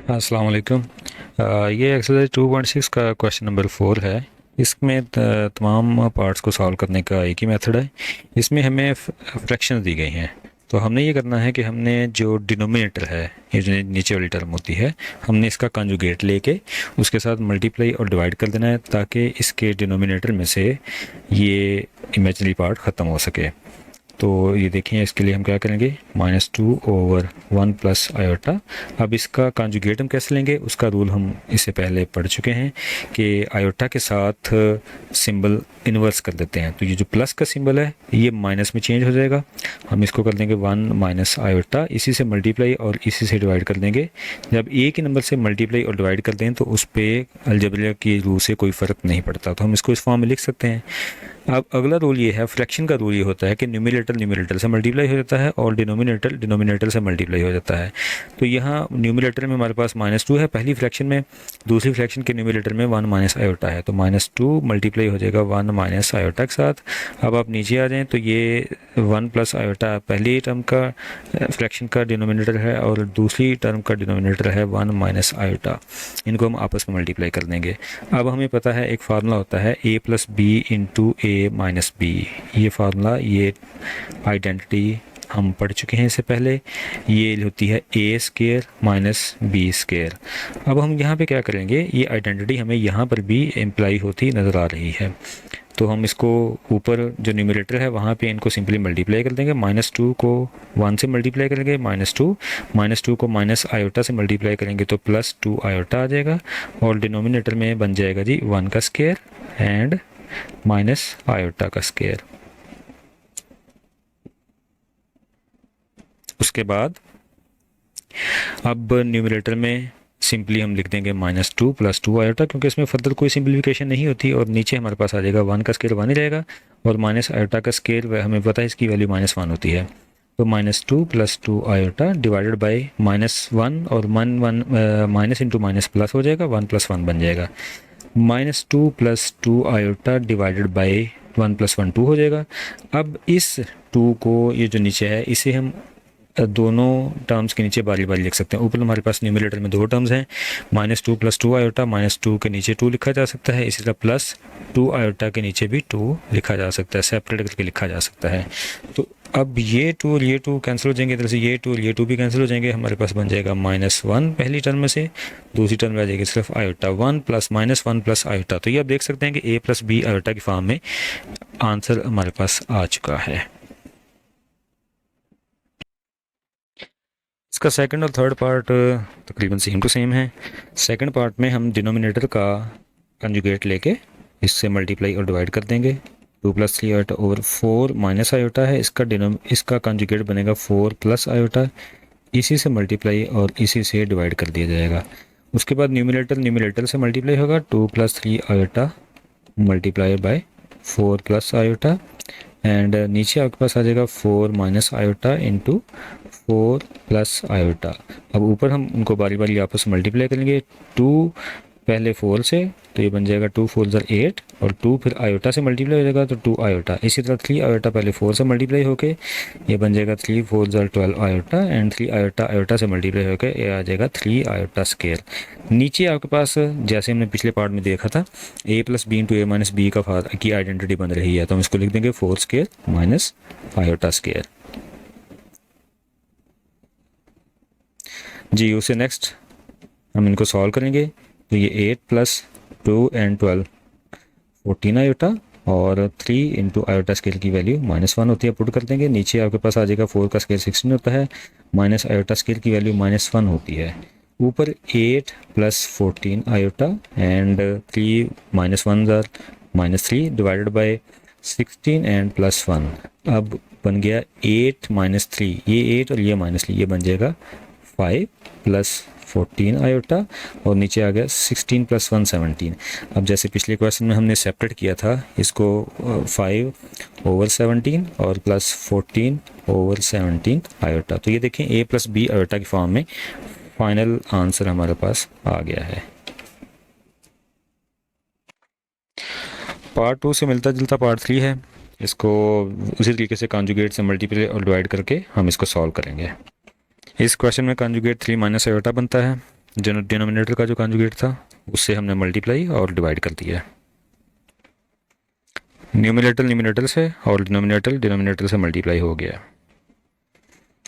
अस्सलाम वालेकुम। ये एक्सरसाइज 2.6 का क्वेश्चन नंबर 4 है। इसमें तमाम पार्ट्स को सॉल्व करने का एक ही मेथड है। इसमें हमें फ्रैक्शन दी गई हैं, तो हमने ये करना है कि हमने जो डिनोमिनेटर है, ये जो नीचे वाली टर्म होती है, हमने इसका कंजुगेट लेके उसके साथ मल्टीप्लाई और डिवाइड कर देना है ताकि इसके डिनोमिनेटर में से ये इमेजिनरी पार्ट ख़त्म हो सके। तो ये देखें, इसके लिए हम क्या करेंगे, -2/1 प्लस आयोटा। अब इसका कॉन्जुगेट हम कैसे लेंगे, उसका रूल हम इससे पहले पढ़ चुके हैं कि आयोटा के साथ सिंबल इन्वर्स कर देते हैं। तो ये जो प्लस का सिंबल है ये माइनस में चेंज हो जाएगा। हम इसको कर देंगे 1 माइनस आयोटा, इसी से मल्टीप्लाई और इसी से डिवाइड कर देंगे। जब एक ही नंबर से मल्टीप्लाई और डिवाइड कर दें तो उस पर अलजेब्रा की रूल से कोई फ़र्क नहीं पड़ता, तो हम इसको इस फॉर्म में लिख सकते हैं। अब अगला रूल ये है, फ्रैक्शन का रूल ये होता है कि न्यूमिनेटर न्यूमिनेटर से मल्टीप्लाई हो जाता है और डिनोमिनेटर डिनोमिनेटर से मल्टीप्लाई हो जाता है। तो यहाँ न्यूमिनेटर में हमारे पास -2 है पहली फ्रैक्शन में, दूसरी फ्रैक्शन के न्यूमिनेटर में 1 माइनस आयोटा है, तो -2 मल्टीप्लाई हो जाएगा 1 माइनस आयोटा के साथ। अब आप नीचे आ जाएँ तो ये 1 प्लस आयोटा पहली टर्म का फ्रैक्शन का डिनोमिनेटर है और दूसरी टर्म का डिनोमिनेटर है 1 माइनस आयोटा। इनको हम आपस में मल्टीप्लाई कर देंगे। अब हमें पता है एक फार्मूला होता है a+b into a minus b. ये फार्मूला, ये आइडेंटिटी हम पढ़ चुके हैं इससे पहले। ये होती है a square minus b square. अब हम यहाँ पे क्या करेंगे, ये आइडेंटिटी हमें यहाँ पर भी एम्प्लाई होती नज़र आ रही है, तो हम इसको ऊपर जो न्यूमरेटर है वहाँ पे इनको सिंपली मल्टीप्लाई कर देंगे। -2 को 1 से मल्टीप्लाई करेंगे, -2 को माइनस आयोटा से मल्टीप्लाई करेंगे तो +2 आयोटा आ जाएगा और डिनोमिनेटर में बन जाएगा जी 1 का स्क्वायर एंड माइनस आयोटा का स्क्वायर। उसके बाद अब न्यूमरेटर में सिंपली हम लिख देंगे -2 + 2 आयोटा, क्योंकि इसमें फर्दर कोई सिंप्लीफिकेशन नहीं होती, और नीचे हमारे पास आ जाएगा 1 का स्केयर 1 ही रहेगा और माइनस आयोटा का स्केयर हमें पता है इसकी वैल्यू -1 होती है। तो -2 + 2 आयोटा डिवाइडेड बाई -1 और माइनस इंटू माइनस प्लस हो जाएगा, 1 + 1 बन जाएगा। -2 + 2 आयोटा डिवाइडेड बाई 1 + 1 2 हो जाएगा। अब इस 2 को, ये जो नीचे है, इसे हम दोनों टर्म्स के नीचे बारी बारी लिख सकते हैं। ऊपर हमारे पास न्यूमरेटर में दो टर्म्स हैं, -2 + 2 आयोटा, -2 के नीचे 2 लिखा जा सकता है, इसी तरह +2 आयोटा के नीचे भी 2 लिखा जा सकता है, सेपरेट करके लिखा जा सकता है। तो अब ये 2 और ये 2 कैंसिल हो जाएंगे, इधर से ये 2 और ये 2 भी कैंसिल हो जाएंगे। हमारे पास बन जाएगा -1 पहली टर्म में से, दूसरी टर्म में आ जाएगी सिर्फ आयोटा, 1 + -1 + आयोटा। तो ये आप देख सकते हैं कि a + b आयोटा की फॉर्म में आंसर हमारे पास आ चुका है। इसका सेकंड और थर्ड पार्ट तकरीबन सेम टू सेम है। सेकंड पार्ट में हम डिनोमिनेटर का कंजुगेट लेके इससे मल्टीप्लाई और डिवाइड कर देंगे। 2 + 3 आयोटा ओवर 4 माइनस आयोटा है, इसका कंजुगेट बनेगा 4 + आयोटा, इसी से मल्टीप्लाई और इसी से डिवाइड कर दिया जाएगा। उसके बाद न्यूमिनेटर से मल्टीप्लाई होगा, 2 + 3 iota multiply by 4 + iota, and नीचे आपके पास आ जाएगा 4 माइनस आयोटा इंटू 4 + आयोटा। अब ऊपर हम उनको बारी बारी आपस में मल्टीप्लाई करेंगे, 2 पहले 4 से, तो ये बन जाएगा 2 × 4 = 8, और 2 फिर आयोटा से मल्टीप्लाई हो जाएगा तो 2 आयोटा। इसी तरह 3 आयोटा पहले 4 से मल्टीप्लाई होके ये बन जाएगा 3 × 4 = 12 आयोटा, एंड 3 आयोटा आयोटा से मल्टीप्लाई होकर ये आ जाएगा 3 आयोटा स्क्वायर। नीचे आपके पास जैसे हमने पिछले पार्ट में देखा था, a + b × a - b की आइडेंटिटी बन रही है, तो हम इसको लिख देंगे 4 स्क्वायर माइनस आयोटा स्क्वायर जी। उससे नेक्स्ट हम इनको सॉल्व करेंगे, तो ये 8 + 2 एंड 12 14 आयोटा, और 3 इंटू आयोटा स्केल की वैल्यू -1 होती है, पुट कर देंगे। नीचे आपके पास आ जाएगा 4 का स्केल 16 होता है, माइनस आयोटा स्केल की वैल्यू -1 होती है। ऊपर 8 + 14 iota and 3 -1 = -3 divided by 16 and +1। अब बन गया 8 - 3, ये 8 और ये -3, ये बन जाएगा 5 + 14 आयोटा, और नीचे आ गया 16 + 1 17। अब जैसे पिछले क्वेश्चन में हमने सेपरेट किया था इसको, 5/17 और +14/17 आयोटा। तो ये देखें a + b आयोटा की फॉर्म में फाइनल आंसर हमारे पास आ गया है। पार्ट 2 से मिलता जुलता पार्ट 3 है, इसको उसी तरीके से कॉन्जुगेट से मल्टीप्लाई और डिवाइड करके हम इसको सॉल्व करेंगे। इस क्वेश्चन में कॉन्जुगेट 3 - आयोटा बनता है, डिनोमिनेटर का जो कॉन्जुगेट था उससे हमने मल्टीप्लाई और डिवाइड कर दिया। न्यूमिनेटर न्यूमिनेटर से और डिनोमिनेटर डिनोमिनेटर से मल्टीप्लाई हो गया।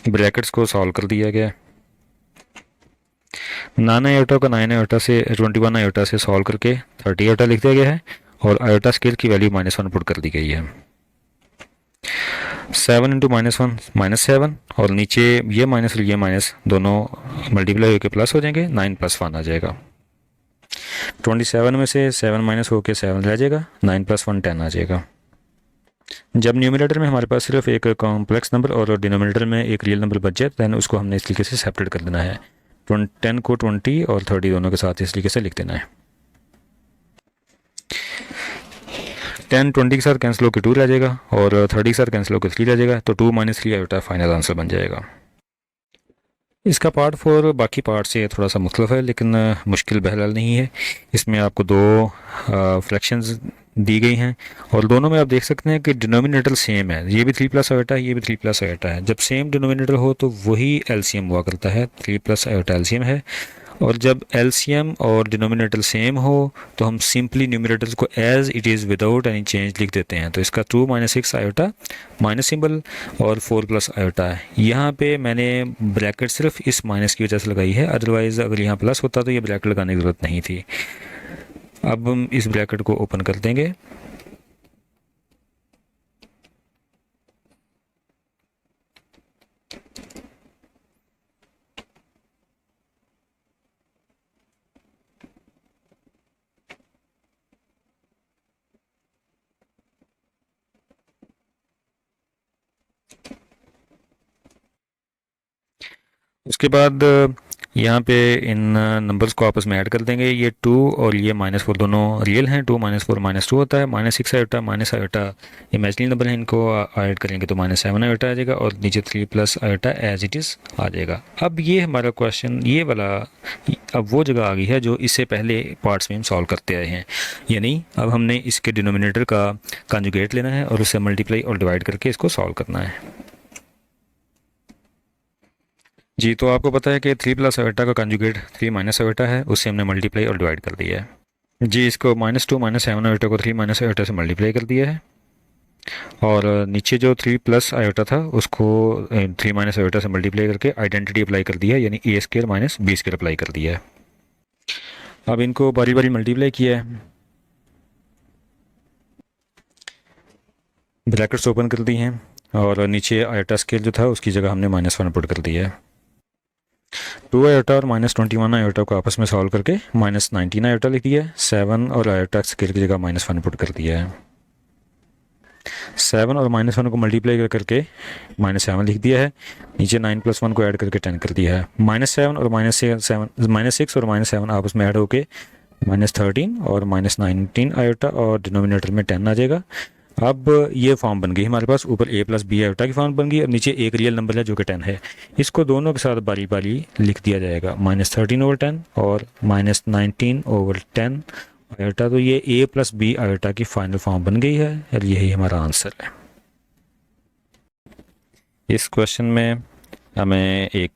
ब्रैकेट्स को सॉल्व कर दिया गया। 9 आयोटा को 9 आयोटा से 21 आयोटा से सॉल्व करके 30 आयोटा लिख दिया गया है और आयोटा स्केल की वैल्यू -1 पुट कर दी गई है। 7 इंटू -1 -7 और नीचे ये माइनस और ये माइनस दोनों मल्टीप्लाई होकर प्लस हो जाएंगे, 9 + 1 आ जाएगा। 27 में से 7 माइनस होकर 7 रह जाएगा, 9 + 1 10 आ जाएगा। जब न्यूमिनेटर में हमारे पास सिर्फ एक कॉम्प्लेक्स नंबर और डिनोमिनेटर में एक रियल नंबर बच जाए दैन उसको हमने इस तरीके से सेपरेट कर देना है। 10 को 20 और 30 दोनों के साथ इस तरीके से लिख देना है। 10 20 के साथ कैंसिल होकर 2 रह जाएगा और 30 के साथ कैंसिल होकर 3 रह जाएगा, तो 2 - 3 आयोटा फाइनल आंसर बन जाएगा। इसका पार्ट 4 बाकी पार्ट से थोड़ा सा मुख्तलिफ है लेकिन मुश्किल बहरहाल नहीं है। इसमें आपको दो फ्रैक्शंस दी गई हैं और दोनों में आप देख सकते हैं कि डिनोमिनेटर सेम है। ये भी 3 + आयोटा है, ये भी 3 + आयोटा है। जब सेम डिनोमिनेटर हो तो वही एलसीएम हुआ करता है, 3 + आयोटा एलसीएम है। और जब एलसीएम और डिनोमिनेटर सेम हो तो हम सिंपली न्यूमिनेटर्स को as it is without any change लिख देते हैं। तो इसका 2 - 6 आयोटा माइनस सिंबल और 4 + आयोटा है। यहाँ पे मैंने ब्रैकेट सिर्फ इस माइनस की वजह से लगाई है, अदरवाइज़ अगर यहाँ प्लस होता तो ये ब्रैकेट लगाने की ज़रूरत नहीं थी। अब हम इस ब्रैकेट को ओपन कर देंगे। उसके बाद यहाँ पे इन नंबर्स को आपस में ऐड कर देंगे। ये 2 और ये -4 दोनों रियल हैं। 2 - 4 -2 होता है। -6 आयोटा आयोटा इमेजिनरी नंबर है, इनको ऐड करेंगे तो -7 आयोटा आ जाएगा और नीचे 3 + आयोटा एज इट इज़ आ जाएगा। अब ये हमारा क्वेश्चन ये वाला अब वो जगह आ गई है जो इससे पहले पार्ट्स में हम सॉल्व करते आए हैं, यानी अब हमने इसके डिनोमिनेटर का कॉन्जुगेट लेना है और उससे मल्टीप्लाई और डिवाइड करके इसको सॉल्व करना है। जी, तो आपको पता है कि 3 + आयोटा का कंजुगेट 3 - आयोटा है, उससे हमने मल्टीप्लाई और डिवाइड कर दिया है। जी, इसको -2 - 7 आयोटा को 3 - आयोटा से मल्टीप्लाई कर दिया है और नीचे जो 3 + आयोटा था उसको 3 - आयोटा से मल्टीप्लाई करके आइडेंटिटी अप्लाई कर दिया है, यानी a² - b² अप्लाई कर दिया है। अब इनको बारी बारी मल्टीप्लाई किया है, ब्रैकेट्स ओपन कर दी हैं और नीचे आयोटा स्केल जो था उसकी जगह हमने -1 पुट कर दिया है। 2 आयोटा और -21 आयोटा को आपस में सॉल्व करके -19 आयोटा लिख दिया है। 7 और आयोटा स्केल की जगह -1 पुट कर दिया है। 7 और -1 को मल्टीप्लाई करके -7 लिख दिया है। नीचे 9 + 1 को ऐड करके 10 कर दिया है। -7 और -6 और -7 आपस में ऐड होके -13 और -19 आयोटा और डिनोमिनेटर में 10 आ जाएगा। अब ये फॉर्म बन गई हमारे पास, ऊपर a + b आयोटा की फॉर्म बन गई। अब नीचे एक रियल नंबर है जो कि 10 है, इसको दोनों के साथ बारी बारी लिख दिया जाएगा, -13/10 और -19/10 आयोटा। तो ये a + b आयोटा की फाइनल फॉर्म बन गई है और यही हमारा आंसर है। इस क्वेश्चन में हमें एक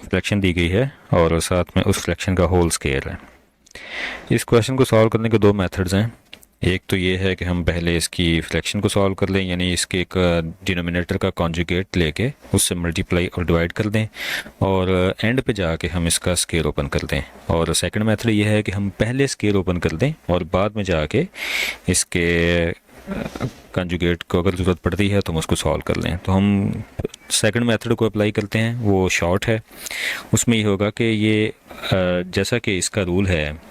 फ्रैक्शन दी गई है और साथ में उस फ्रैक्शन का होल स्क्वायर है। इस क्वेश्चन को सॉल्व करने के दो मेथड्स हैं। एक तो ये है कि हम पहले इसकी फ्रैक्शन को सॉल्व कर लें, यानी इसके एक डिनोमिनेटर का कॉन्जुगेट लेके उससे मल्टीप्लाई और डिवाइड कर दें और एंड पे जाके हम इसका स्केल ओपन कर दें। और सेकंड मेथड ये है कि हम पहले स्केल ओपन कर दें और बाद में जाके इसके कॉन्जुगेट को अगर ज़रूरत पड़ती है तो हम उसको सॉल्व कर लें। तो हम सेकंड मेथड को अप्लाई करते हैं, वो शॉर्ट है। उसमें ये होगा कि ये जैसा कि इसका रूल है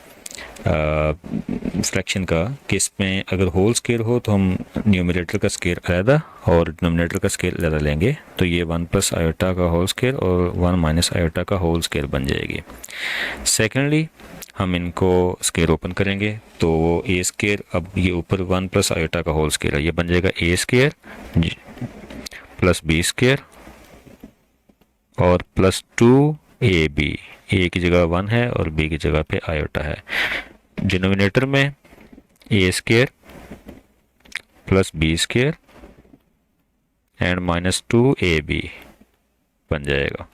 फ्रैक्शन का कि इसमें अगर होल स्केल हो तो हम न्यूमिनेटर का स्केल अलहदा और डिनोमिनेटर का स्केल अलहदा लेंगे, तो ये 1 + आयोटा का होल स्केल और 1 - आयोटा का होल स्केल बन जाएगी। सेकेंडली हम इनको स्केल ओपन करेंगे तो a², अब ये ऊपर 1 + आयोटा का होल स्केल है, ये बन जाएगा a² + b² और +2ab। a की जगह 1 है और b की जगह पे आयोटा है। डिनोमिनेटर में a² + b² एंड -2ab बन जाएगा।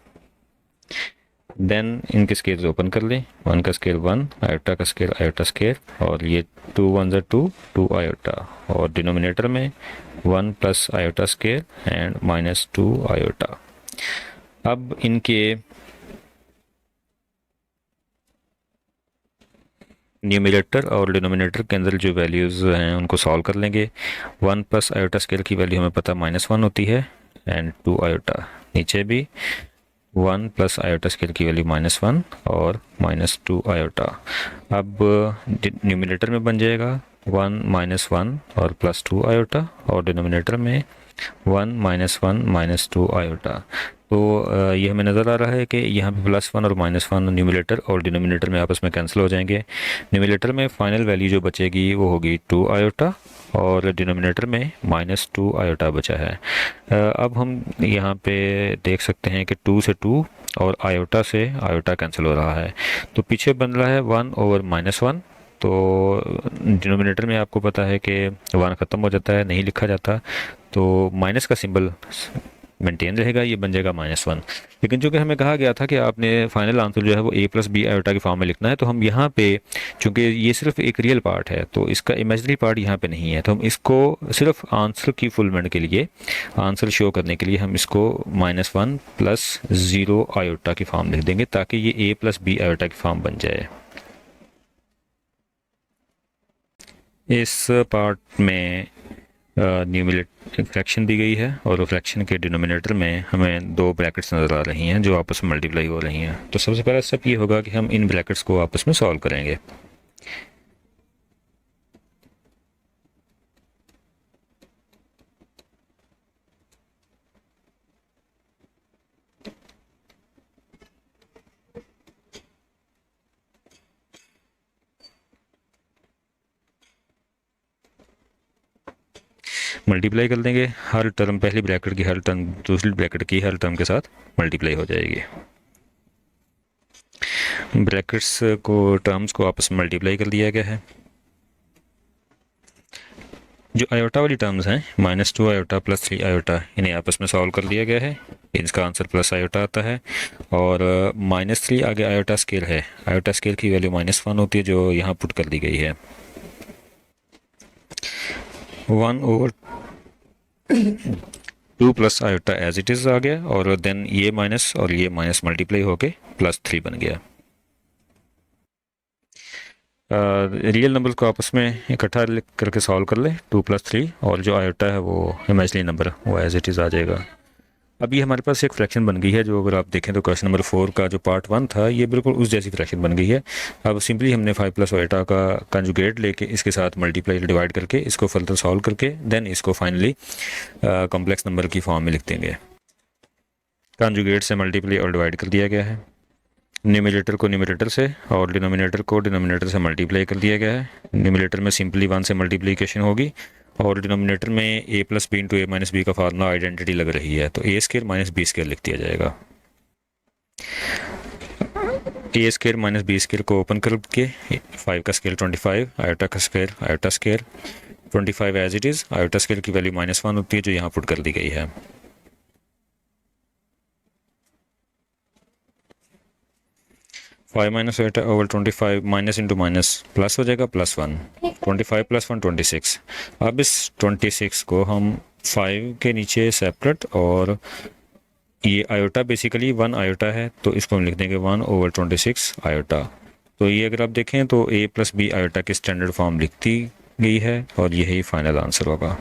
देन इनके स्केल्स ओपन कर लें, 1 का स्केल 1, आयोटा का स्केल आयोटा स्केल, और ये 2 1 ज़ा 2, 2 आयोटा, और डिनोमिनेटर में 1 plus iota scale and minus 2 iota. अब इनके न्यूमिनेटर और डिनोमिनेटर के अंदर जो वैल्यूज़ हैं उनको सॉल्व कर लेंगे। 1 प्लस आयोटा स्केल की वैल्यू हमें पता -1 होती है एंड 2 आयोटा, नीचे भी 1 प्लस आयोटा स्केल की वैल्यू -1 और -2 आयोटा। अब न्यूमिनेटर में बन जाएगा 1 -1 और +2 आयोटा, और डिनोमिनेटर में 1 -1 -2 आयोटा। तो ये हमें नज़र आ रहा है कि यहाँ पे +1 और -1 न्यूमिनेटर और डिनोमिनेटर में आपस में कैंसिल हो जाएंगे। न्यूमिनेटर में फाइनल वैल्यू जो बचेगी वो होगी 2 आयोटा, और डिनोमिनेटर में -2 आयोटा बचा है। अब हम यहाँ पे देख सकते हैं कि 2 से 2 और आयोटा से आयोटा कैंसिल हो रहा है, तो पीछे बन रहा है 1/-1। तो डिनोमिनेटर में आपको पता है कि 1 ख़त्म हो जाता है, नहीं लिखा जाता, तो माइनस का सिंबल मेंटेन रहेगा, ये बन जाएगा -1। लेकिन चूंकि हमें कहा गया था कि आपने फाइनल आंसर जो है वो a + b आयोटा की फॉर्म में लिखना है, तो हम यहाँ पे चूंकि ये सिर्फ एक रियल पार्ट है तो इसका इमेजिनरी पार्ट यहाँ पे नहीं है, तो हम इसको सिर्फ आंसर की फुलमेंट के लिए, आंसर शो करने के लिए हम इसको -1 + 0 आयोटा की फॉर्म लिख देंगे ताकि ये a + b आयोटा की फॉर्म बन जाए। इस पार्ट में न्यूमिनेटर फ्रैक्शन दी गई है और फ्रैक्शन के डिनोमिनेटर में हमें 2 ब्रैकेट्स नज़र आ रही हैं जो आपस में मल्टीप्लाई हो रही हैं। तो सबसे पहला स्टेप ये होगा कि हम इन ब्रैकेट्स को आपस में सॉल्व करेंगे। मल्टीप्लाई कर देंगे, हर टर्म पहली ब्रैकेट की हर टर्म दूसरी ब्रैकेट की हर टर्म के साथ मल्टीप्लाई हो जाएगी। ब्रैकेट्स को टर्म्स को आपस में मल्टीप्लाई कर दिया गया है। जो आयोटा वाली टर्म्स हैं -2 आयोटा +3 आयोटा, इन्हें आपस में सॉल्व कर दिया गया है, इसका आंसर प्लस आयोटा आता है। और -3 आगे आयोटा स्केल है, आयोटा स्केल की वैल्यू -1 होती है जो यहाँ पुट कर दी गई है। 1/2 plus iota as it is आ गया, और देन ये माइनस और ये माइनस मल्टीप्लाई होके +3 बन गया। रियल नंबर्स को आपस में इकट्ठा करके सॉल्व कर ले, 2 + 3, और जो आयोटा है वो इमेजिनरी नंबर वो एज इट इज़ आ जाएगा। अब ये हमारे पास एक फ्रैक्शन बन गई है, जो अगर आप देखें तो क्वेश्चन नंबर 4 का जो पार्ट 1 था ये बिल्कुल उस जैसी फ्रैक्शन बन गई है। अब सिंपली हमने 5 + आयोटा का कंजुगेट लेके इसके साथ मल्टीप्लाई डिवाइड करके इसको फर्दर सॉल्व करके देन इसको फाइनली कॉम्प्लेक्स नंबर की फॉर्म में लिख देंगे। कंजुगेट से मल्टीप्लाई और डिवाइड कर दिया गया है, न्यूमिनेटर को न्यूमिनेटर से और डिनोमिनेटर को डिनोमिनेटर से मल्टीप्लाई कर दिया गया है। न्यूमिनेटर में सिंपली 1 से मल्टीप्लिकेशन होगी, और डिनोमिनेटर में a + b × a - b का फार्मूला आइडेंटिटी लग रही है, तो a² - b² लिख दिया जाएगा। a² - b² को ओपन करके 5 का स्केल 25, आयोटा का square iota square 25 as it is, iota square की वैल्यू -1 होती है जो यहाँ पुट कर दी गई है। 5 - आयोटा/25 माइनस इंटू माइनस प्लस हो जाएगा +1, 25 + 1 26। अब इस 26 को हम 5 के नीचे सेपरेट, और ये आयोटा बेसिकली 1 आयोटा है तो इसको हम लिख देंगे 1/26 आयोटा। तो ये अगर आप देखें तो a + b आयोटा की स्टैंडर्ड फॉर्म लिखती गई है, और यही फाइनल आंसर होगा।